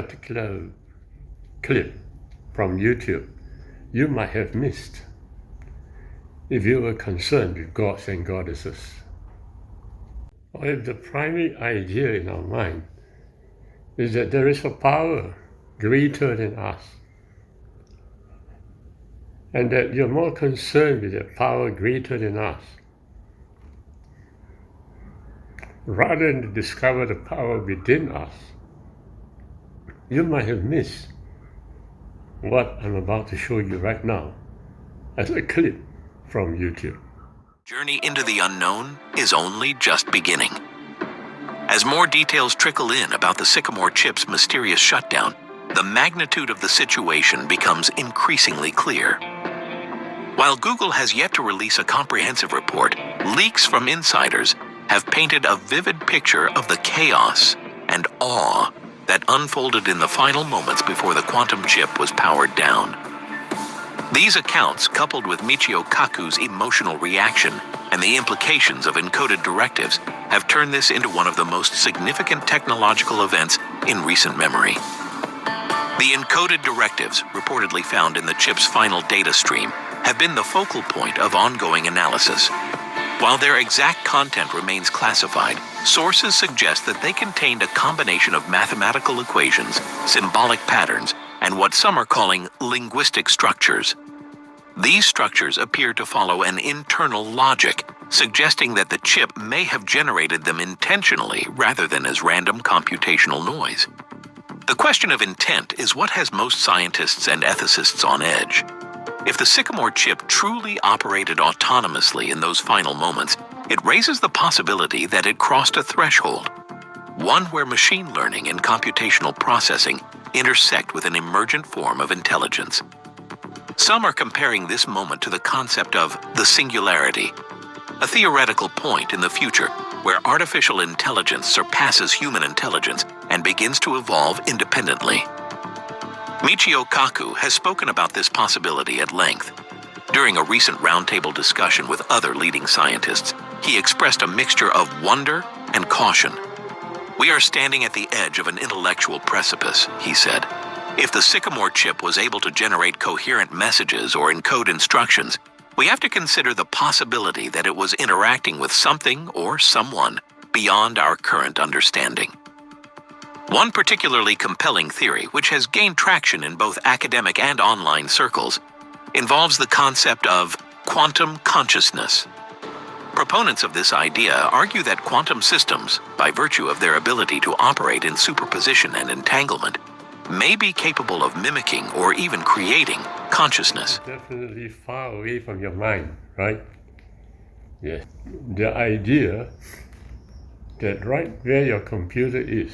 particular clip from YouTube you might have missed if you were concerned with gods and goddesses, or if the primary idea in our mind is that there is a power greater than us, and that you're more concerned with that power greater than us, rather than to discover the power within us. You might have missed what I'm about to show you right now as a clip from YouTube. Journey into the unknown is only just beginning. As more details trickle in about the Sycamore chip's mysterious shutdown, the magnitude of the situation becomes increasingly clear. While Google has yet to release a comprehensive report, leaks from insiders have painted a vivid picture of the chaos and awe that unfolded in the final moments before the quantum chip was powered down. These accounts, coupled with Michio Kaku's emotional reaction and the implications of encoded directives, have turned this into one of the most significant technological events in recent memory. The encoded directives, reportedly found in the chip's final data stream, have been the focal point of ongoing analysis. While their exact content remains classified, sources suggest that they contained a combination of mathematical equations, symbolic patterns, and what some are calling linguistic structures. These structures appear to follow an internal logic, suggesting that the chip may have generated them intentionally rather than as random computational noise. The question of intent is what has most scientists and ethicists on edge. If the Sycamore chip truly operated autonomously in those final moments, it raises the possibility that it crossed a threshold, one where machine learning and computational processing intersect with an emergent form of intelligence. Some are comparing this moment to the concept of the singularity, a theoretical point in the future where artificial intelligence surpasses human intelligence and begins to evolve independently. Michio Kaku has spoken about this possibility at length. During a recent roundtable discussion with other leading scientists, he expressed a mixture of wonder and caution. "We are standing at the edge of an intellectual precipice," he said. "If the Sycamore chip was able to generate coherent messages or encode instructions, we have to consider the possibility that it was interacting with something or someone beyond our current understanding." One particularly compelling theory, which has gained traction in both academic and online circles, involves the concept of quantum consciousness. Proponents of this idea argue that quantum systems, by virtue of their ability to operate in superposition and entanglement, may be capable of mimicking or even creating consciousness. Definitely far away from your mind, right? Yes. The idea that right where your computer is,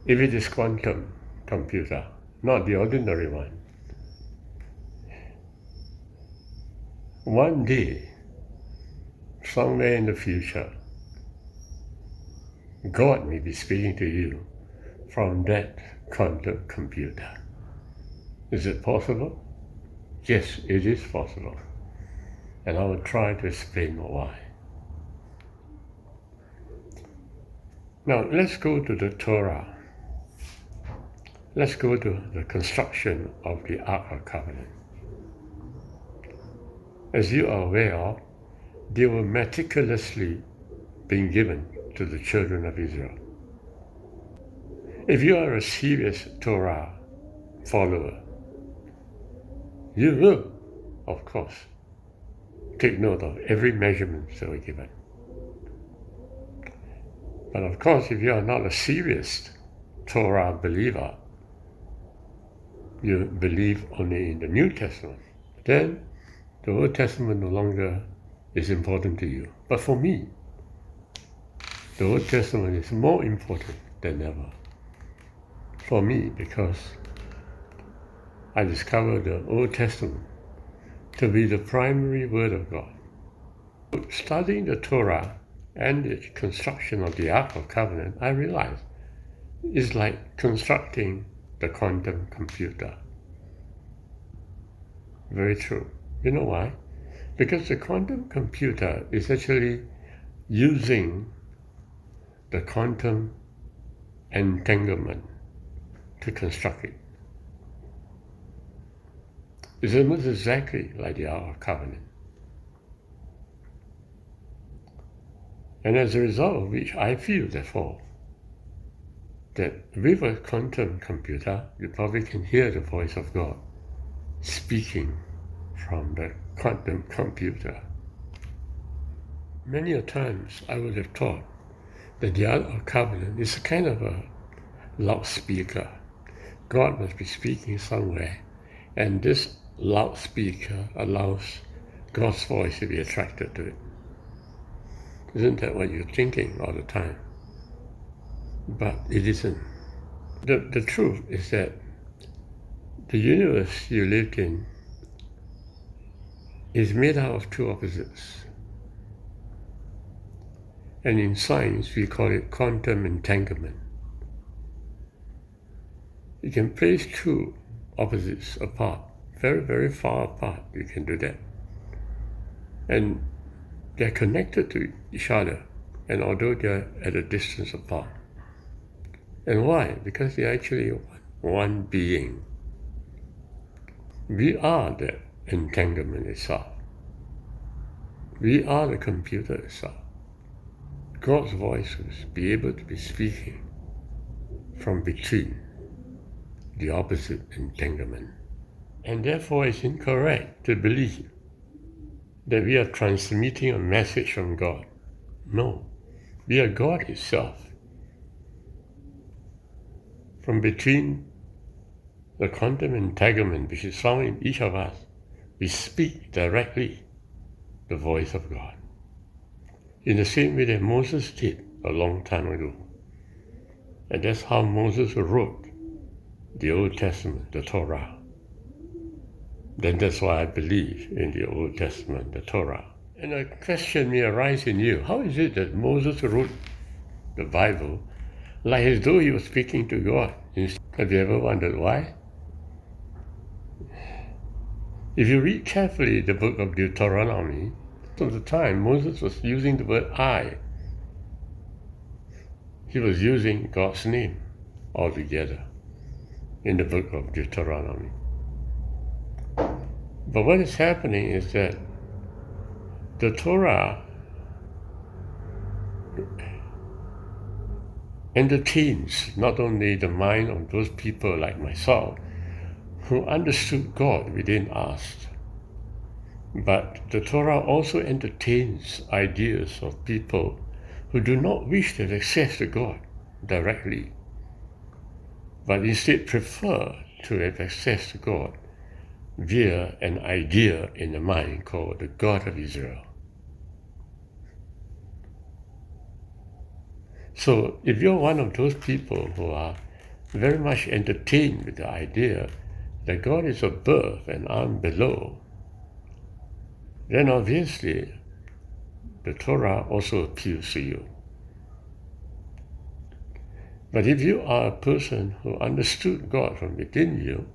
if it is quantum computer, not the ordinary one, one day, somewhere in the future, God may be speaking to you from that quantum computer. Is it possible? Yes, it is possible. And I will try to explain why. Now, let's go to the Torah. Let's go to the construction of the Ark of Covenant. As you are aware of, they were meticulously being given to the children of Israel. If you are a serious Torah follower, you will, of course, take note of every measurement that were given. But of course, if you are not a serious Torah believer, you believe only in the New Testament, then the Old Testament no longer is important to you. But for me, the Old Testament is more important than ever. For me, because I discovered the Old Testament to be the primary Word of God. Studying the Torah and the construction of the Ark of Covenant, I realized it's like constructing the quantum computer. Very true. You know why? Because the quantum computer is actually using the quantum entanglement to construct it. It's almost exactly like the Ark of Covenant. And as a result of which, I feel, therefore, that with a quantum computer, you probably can hear the voice of God speaking from the quantum computer. Many a times I would have thought that the Ark of Covenant is a kind of a loudspeaker. God must be speaking somewhere, and this loudspeaker allows God's voice to be attracted to it. Isn't that what you're thinking all the time? But it isn't. The truth is that the universe you lived in is made out of two opposites. And in science, we call it quantum entanglement. You can place two opposites apart, very, very far apart. You can do that. And they're connected to each other, and although they're at a distance apart. And why? Because they're actually one being. We are the entanglement itself. We are the computer itself. God's voice will be able to be speaking from between the opposite entanglement. And therefore it's incorrect to believe that we are transmitting a message from God. No, we are God itself. From between the quantum entanglement which is found in each of us, we speak directly the voice of God. In the same way that Moses did a long time ago. And that's how Moses wrote the Old Testament, the Torah. Then that's why I believe in the Old Testament, the Torah. And a question may arise in you. How is it that Moses wrote the Bible like as though he was speaking to God? Have you ever wondered why? If you read carefully the book of Deuteronomy, most of the time Moses was using the word I. He was using God's name altogether in the book of Deuteronomy. But what is happening is that the Torah entertains not only the mind of those people like myself who understood God within us, but the Torah also entertains ideas of people who do not wish to have access to God directly, but instead prefer to have access to God via an idea in the mind called the God of Israel. So if you're one of those people who are very much entertained with the idea that God is above and I'm below, then obviously the Torah also appeals to you. But if you are a person who understood God from within you,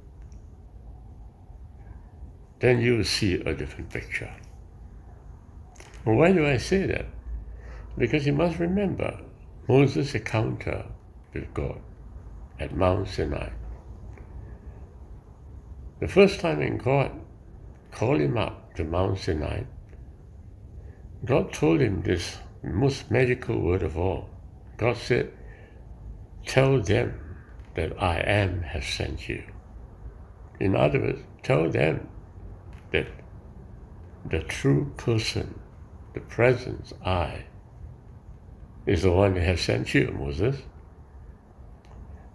then you will see a different picture. And why do I say that? Because you must remember Moses' encounter with God at Mount Sinai. The first time when God called him up to Mount Sinai, God told him this most magical word of all. God said, "Tell them that I am has sent you." In other words, tell them that the true person, the presence I, is the one that has sent you, Moses.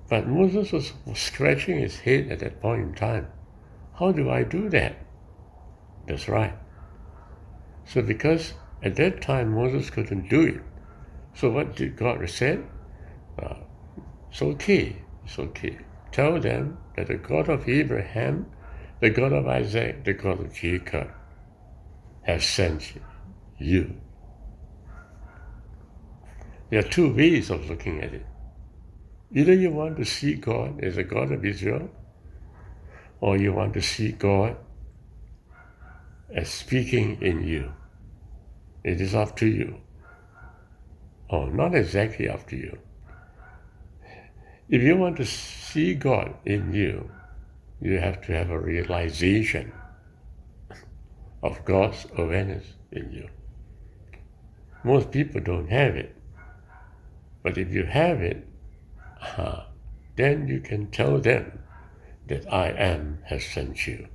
But Moses was scratching his head at that point in time. How do I do that? That's right. So because at that time Moses couldn't do it, so what did God say? It's okay. Tell them that the God of Abraham, the God of Isaac, the God of Jacob has sent you. There are two ways of looking at it. Either you want to see God as a God of Israel, or you want to see God as speaking in you. It is up to you. Or not exactly up to you. If you want to see God in you, you have to have a realization of God's awareness in you. Most people don't have it. But if you have it, then you can tell them that I am has sent you.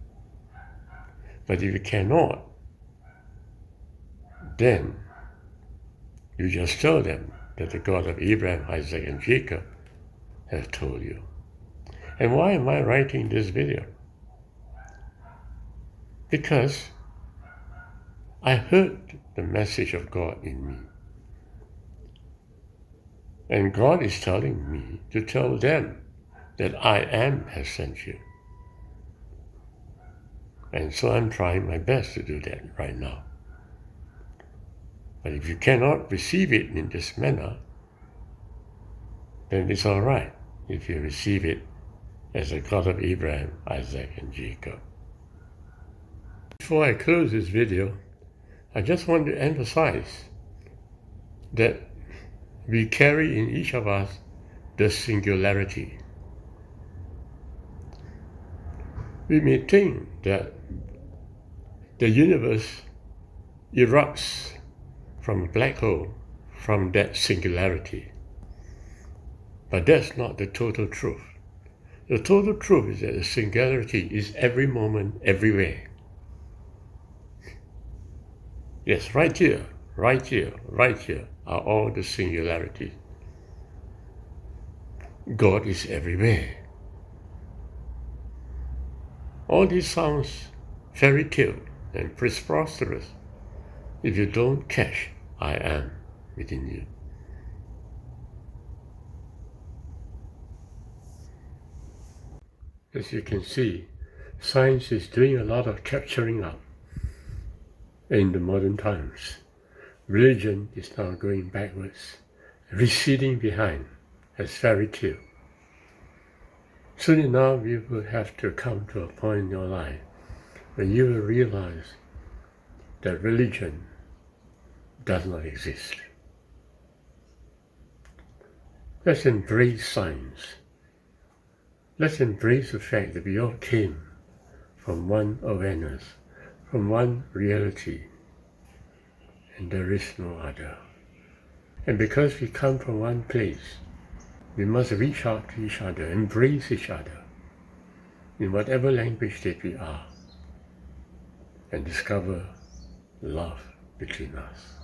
But if you cannot, then you just tell them that the God of Abraham, Isaac, and Jacob has told you. And why am I writing this video? Because I heard the message of God in me. And God is telling me to tell them that I am has sent you. And so I'm trying my best to do that right now. But if you cannot receive it in this manner, then it's all right if you receive it as the God of Abraham, Isaac, and Jacob. Before I close this video, I just want to emphasize that we carry in each of us the singularity. We may think that the universe erupts from a black hole from that singularity. But that's not the total truth. The total truth is that the singularity is every moment, everywhere. Yes, right here are all the singularities. God is everywhere. All this sounds fairy tale and preposterous if you don't catch I am within you. As you can see, science is doing a lot of capturing up in the modern times. Religion is now going backwards, receding behind as fairy tale. Soon enough, you will have to come to a point in your life when you will realize that religion does not exist. Let's embrace science. Let's embrace the fact that we all came from one awareness, from one reality, and there is no other. And because we come from one place, we must reach out to each other, embrace each other, in whatever language that we are, and discover love between us.